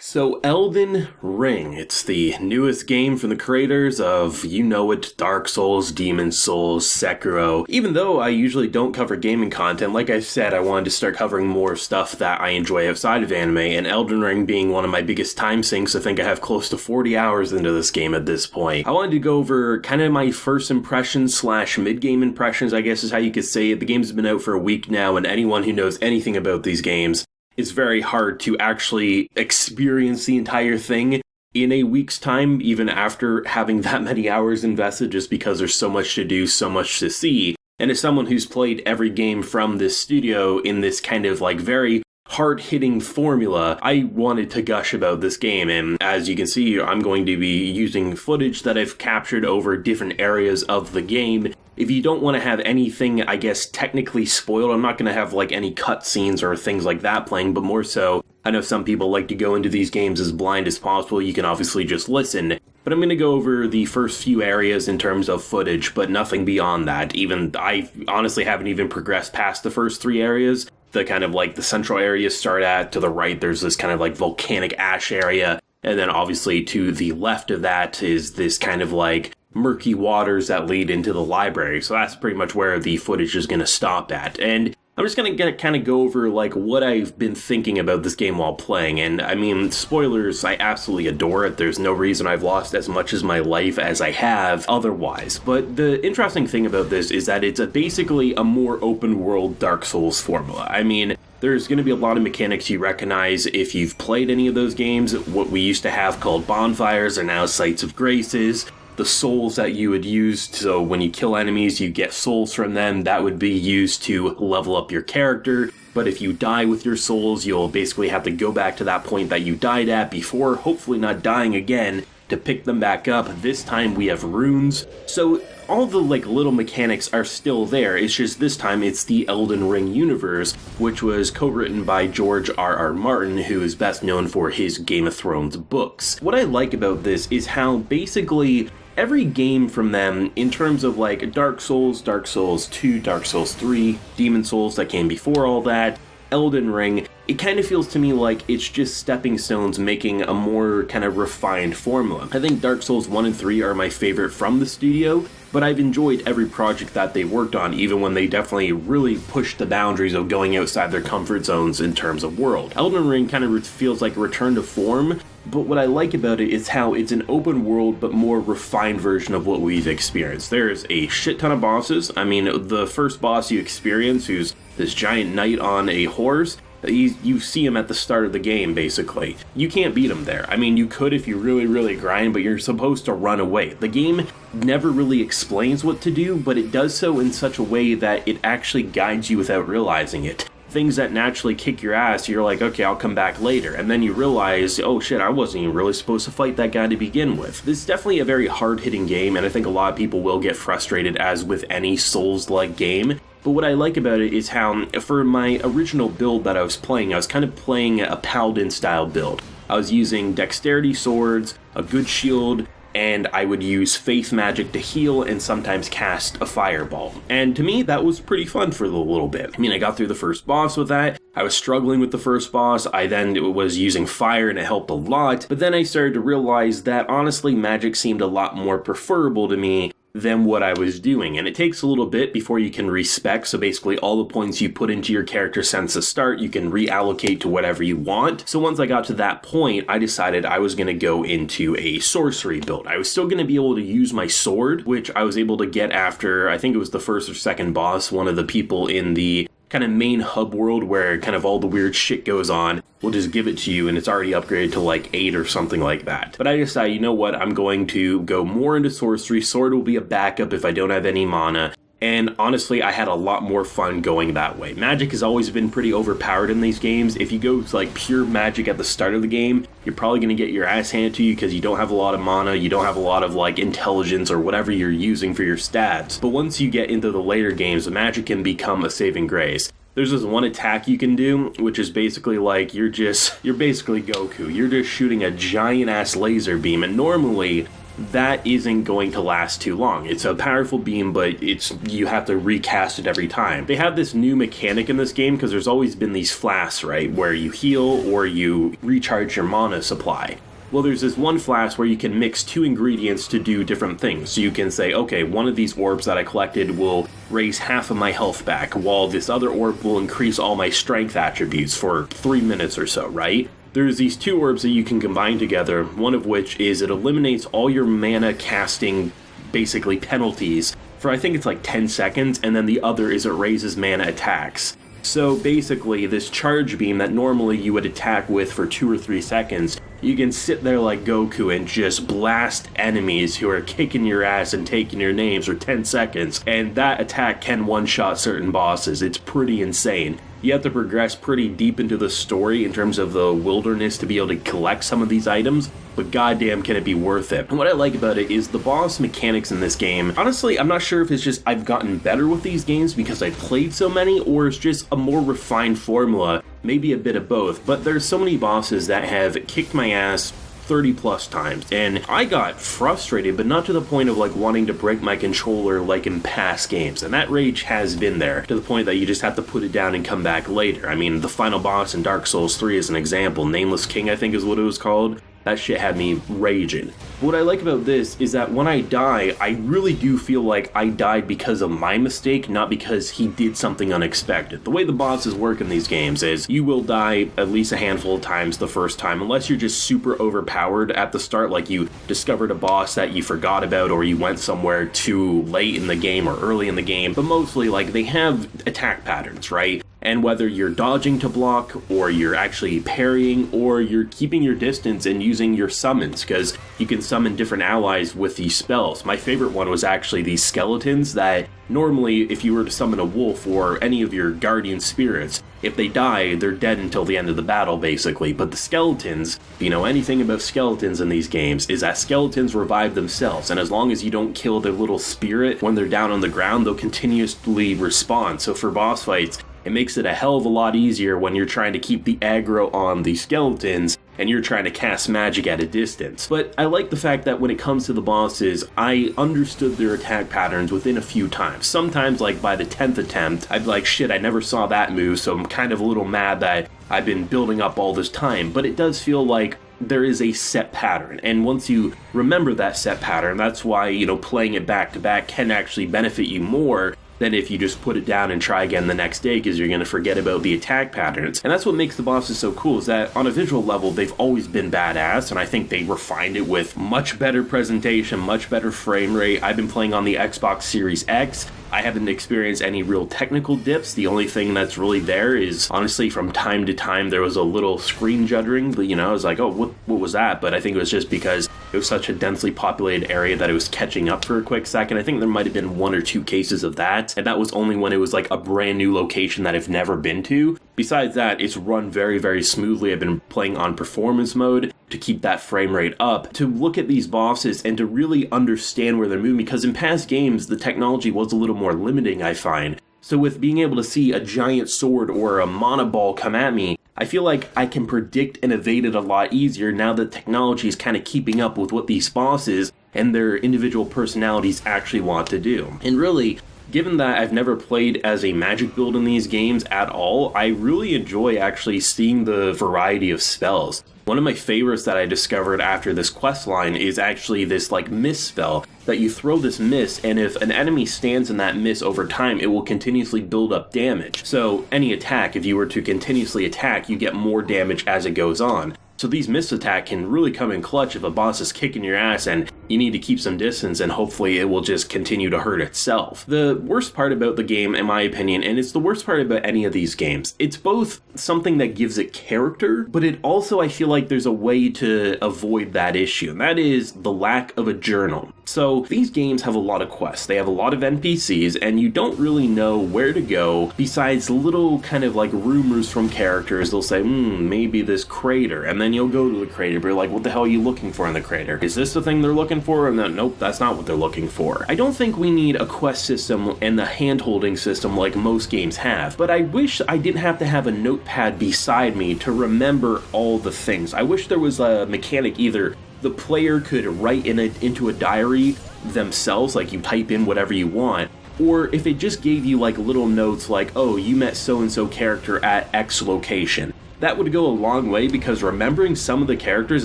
So Elden Ring, it's the newest game from the creators of, you know it, Dark Souls, Demon Souls, Sekiro. Even though I usually don't cover gaming content, like I said, I wanted to start covering more stuff that I enjoy outside of anime, and Elden Ring being one of my biggest time sinks. I think I have close to 40 hours into this game at this point. I wanted to go over kind of my first impressions / mid-game impressions, I guess is how you could say it. The game's been out for a week now, and anyone who knows anything about these games, it's very hard to actually experience the entire thing in a week's time, even after having that many hours invested, just because there's so much to do, so much to see. And as someone who's played every game from this studio in this kind of like very hard-hitting formula, I wanted to gush about this game, and as you can see, I'm going to be using footage that I've captured over different areas of the game. If you don't want to have anything, I guess, technically spoiled, I'm not going to have like any cutscenes or things like that playing, but more so, I know some people like to go into these games as blind as possible. You can obviously just listen, but I'm going to go over the first few areas in terms of footage, but nothing beyond that. Even I honestly haven't even progressed past the first 3 areas. The kind of like the central area start at, to the right there's this kind of like volcanic ash area, and then obviously to the left of that is this kind of like murky waters that lead into the library. So that's pretty much where the footage is going to stop at. And I'm just going to kind of go over like what I've been thinking about this game while playing. And I mean, spoilers, I absolutely adore it. There's no reason I've lost as much as my life as I have otherwise. But the interesting thing about this is that it's basically a more open world Dark Souls formula. I mean, there's going to be a lot of mechanics you recognize if you've played any of those games. What we used to have called bonfires are now sites of graces. The souls that you would use, so when you kill enemies, you get souls from them, that would be used to level up your character. But if you die with your souls, you'll basically have to go back to that point that you died at before, hopefully not dying again, to pick them back up. This time we have runes. So all the like little mechanics are still there, it's just this time it's the Elden Ring universe, which was co-written by George R.R. Martin, who is best known for his Game of Thrones books. What I like about this is how basically every game from them, in terms of like Dark Souls, Dark Souls 2, Dark Souls 3, Demon Souls that came before all that, Elden Ring, it kind of feels to me like it's just stepping stones making a more kind of refined formula. I think Dark Souls 1 and 3 are my favorite from the studio, but I've enjoyed every project that they worked on, even when they definitely really pushed the boundaries of going outside their comfort zones in terms of world. Elden Ring kind of feels like a return to form, but what I like about it is how it's an open world but more refined version of what we've experienced. There's a shit ton of bosses. I mean, the first boss you experience, who's this giant knight on a horse, you see him at the start of the game, basically. You can't beat him there. I mean, you could if you really grind, but you're supposed to run away. The game never really explains what to do, but it does so in such a way that it actually guides you without realizing it. Things that naturally kick your ass, you're like, okay, I'll come back later. And then you realize, oh shit, I wasn't even really supposed to fight that guy to begin with. This is definitely a very hard-hitting game, and I think a lot of people will get frustrated, as with any Souls-like game. But what I like about it is how, for my original build that I was playing, I was kind of playing a paladin-style build. I was using dexterity swords, a good shield, and I would use faith magic to heal and sometimes cast a fireball. And to me, that was pretty fun for a little bit. I mean, I got through the first boss with that. I was struggling with the first boss. I then was using fire and it helped a lot. But then I started to realize that honestly, magic seemed a lot more preferable to me than what I was doing, and it takes a little bit before you can respec, so basically all the points you put into your character since the start, you can reallocate to whatever you want. So once I got to that point, I decided I was going to go into a sorcery build. I was still going to be able to use my sword, which I was able to get after, I think it was the first or second boss, one of the people in the kind of main hub world where kind of all the weird shit goes on, we'll just give it to you and it's already upgraded to like 8 or something like that. But I decided, you know what, I'm going to go more into sorcery. Sword will be a backup if I don't have any mana. And honestly, I had a lot more fun going that way. Magic has always been pretty overpowered in these games. If you go to like pure magic at the start of the game, you're probably going to get your ass handed to you because you don't have a lot of mana, you don't have a lot of like intelligence or whatever you're using for your stats. But once you get into the later games, magic can become a saving grace. There's this one attack you can do, which is basically like you're basically Goku. You're just shooting a giant ass laser beam, and normally that isn't going to last too long. It's a powerful beam, but you have to recast it every time. They have this new mechanic in this game because there's always been these flasks, right, where you heal or you recharge your mana supply. Well, there's this one flask where you can mix 2 ingredients to do different things. So you can say, okay, one of these orbs that I collected will raise half of my health back, while this other orb will increase all my strength attributes for 3 minutes or so, right? There's these 2 orbs that you can combine together, one of which is it eliminates all your mana casting, basically penalties, for I think it's like 10 seconds, and then the other is it raises mana attacks. So basically, this charge beam that normally you would attack with for 2 or 3 seconds, you can sit there like Goku and just blast enemies who are kicking your ass and taking your names for 10 seconds, and that attack can one-shot certain bosses. It's pretty insane. You have to progress pretty deep into the story in terms of the wilderness to be able to collect some of these items, but goddamn can it be worth it. And what I like about it is the boss mechanics in this game. Honestly, I'm not sure if it's just I've gotten better with these games because I played so many, or it's just a more refined formula, maybe a bit of both, but there's so many bosses that have kicked my ass 30 plus times, and I got frustrated, but not to the point of like wanting to break my controller like in past games, and that rage has been there, to the point that you just have to put it down and come back later. I mean, the final boss in Dark Souls 3 is an example. Nameless King, I think is what it was called. That shit had me raging. What I like about this is that when I die, I really do feel like I died because of my mistake, not because he did something unexpected. The way the bosses work in these games is you will die at least a handful of times the first time, unless you're just super overpowered at the start, like you discovered a boss that you forgot about, or you went somewhere too late in the game or early in the game. But mostly, like, they have attack patterns, right? And whether you're dodging to block, or you're actually parrying, or you're keeping your distance and using your summons, because you can summon different allies with these spells. My favorite one was actually these skeletons that normally, if you were to summon a wolf or any of your guardian spirits, if they die, they're dead until the end of the battle, basically. But the skeletons, if you know anything about skeletons in these games, is that skeletons revive themselves, and as long as you don't kill their little spirit when they're down on the ground, they'll continuously respawn. So for boss fights, it makes it a hell of a lot easier when you're trying to keep the aggro on the skeletons and you're trying to cast magic at a distance. But I like the fact that when it comes to the bosses, I understood their attack patterns within a few times. Sometimes, like by the 10th attempt, I'd be like, shit, I never saw that move, so I'm kind of a little mad that I've been building up all this time. But it does feel like there is a set pattern, and once you remember that set pattern, that's why, you know, playing it back to back can actually benefit you more than if you just put it down and try again the next day, because you're going to forget about the attack patterns. And that's what makes the bosses so cool, is that on a visual level, they've always been badass, and I think they refined it with much better presentation, much better frame rate. I've been playing on the Xbox Series X. I haven't experienced any real technical dips. The only thing that's really there is, honestly, from time to time, there was a little screen juddering, but, you know, I was like, oh, what was that? But I think it was just because it was such a densely populated area that it was catching up for a quick second. I think there might have been 1 or 2 cases of that, and that was only when it was like a brand new location that I've never been to. Besides that, it's run very, very smoothly. I've been playing on performance mode to keep that frame rate up, to look at these bosses and to really understand where they're moving, because in past games, the technology was a little more limiting, I find. So with being able to see a giant sword or a mana ball come at me, I feel like I can predict and evade it a lot easier now that technology is kind of keeping up with what these bosses and their individual personalities actually want to do. And really, given that I've never played as a magic build in these games at all, I really enjoy actually seeing the variety of spells. One of my favorites that I discovered after this quest line is actually this like mist spell, that you throw this mist, and if an enemy stands in that mist over time, it will continuously build up damage. So any attack, if you were to continuously attack, you get more damage as it goes on. So these mist attack can really come in clutch if a boss is kicking your ass and you need to keep some distance, and hopefully it will just continue to hurt itself. The worst part about the game, in my opinion, and it's the worst part about any of these games, it's both something that gives it character, but it also, I feel like there's a way to avoid that issue, and that is the lack of a journal. So these games have a lot of quests, they have a lot of NPCs, and you don't really know where to go besides little kind of like rumors from characters. They'll say, maybe this crater, and then you'll go to the crater, but you're like, what the hell are you looking for in the crater? Is this the thing they're looking for? And then, nope, that's not what they're looking for. I don't think we need a quest system and the hand-holding system like most games have, but I wish I didn't have to have a notepad beside me to remember all the things. I wish there was a mechanic either the player could write into a diary themselves, like you type in whatever you want, or if it just gave you like little notes like, oh, you met so-and-so character at X location. That would go a long way, because remembering some of the characters,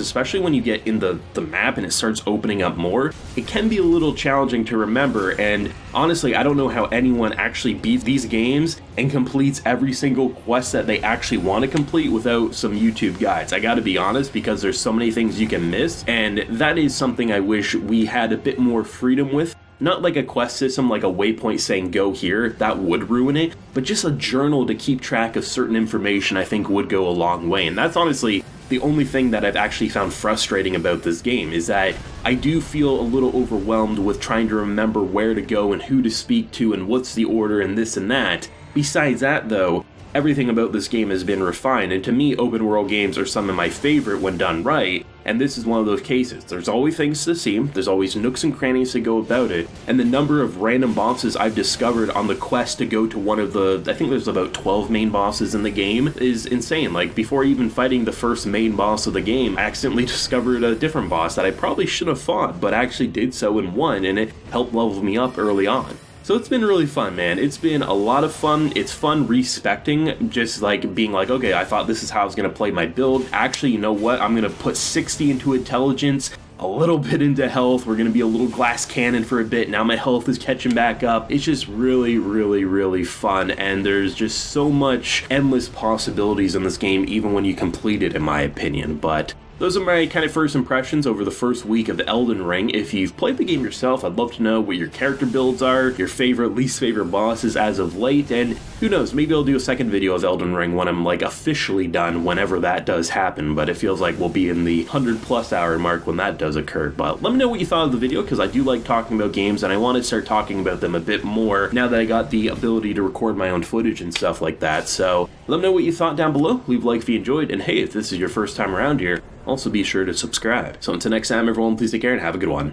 especially when you get in the map and it starts opening up more, it can be a little challenging to remember. And honestly, I don't know how anyone actually beats these games and completes every single quest that they actually want to complete without some YouTube guides. I gotta be honest, because there's so many things you can miss, and that is something I wish we had a bit more freedom with. Not like a quest system, like a waypoint saying go here, that would ruin it, but just a journal to keep track of certain information I think would go a long way. And that's honestly the only thing that I've actually found frustrating about this game, is that I do feel a little overwhelmed with trying to remember where to go and who to speak to and what's the order and this and that. Besides that though, everything about this game has been refined, and to me, open world games are some of my favorite when done right, and this is one of those cases. There's always things to see, there's always nooks and crannies to go about it, and the number of random bosses I've discovered on the quest to go to one of the, I think there's about 12 main bosses in the game, is insane. Like, before even fighting the first main boss of the game, I accidentally discovered a different boss that I probably should have fought, but actually did so and won, and it helped level me up early on. So it's been really fun, man. It's been a lot of fun. It's fun respecting, just like being like, okay, I thought this is how I was going to play my build. Actually, you know what? I'm going to put 60 into intelligence, a little bit into health. We're going to be a little glass cannon for a bit. Now my health is catching back up. It's just really, really, really fun. And there's just so much endless possibilities in this game, even when you complete it, in my opinion. But those are my kind of first impressions over the first week of Elden Ring. If you've played the game yourself, I'd love to know what your character builds are, your favorite, least favorite bosses as of late, and who knows, maybe I'll do a second video of Elden Ring when I'm like officially done, whenever that does happen, but it feels like we'll be in the 100+ hour mark when that does occur. But let me know what you thought of the video, because I do like talking about games, and I want to start talking about them a bit more now that I got the ability to record my own footage and stuff like that. So let me know what you thought down below, leave a like if you enjoyed, and hey, if this is your first time around here, also be sure to subscribe. So until next time, everyone, please take care and have a good one.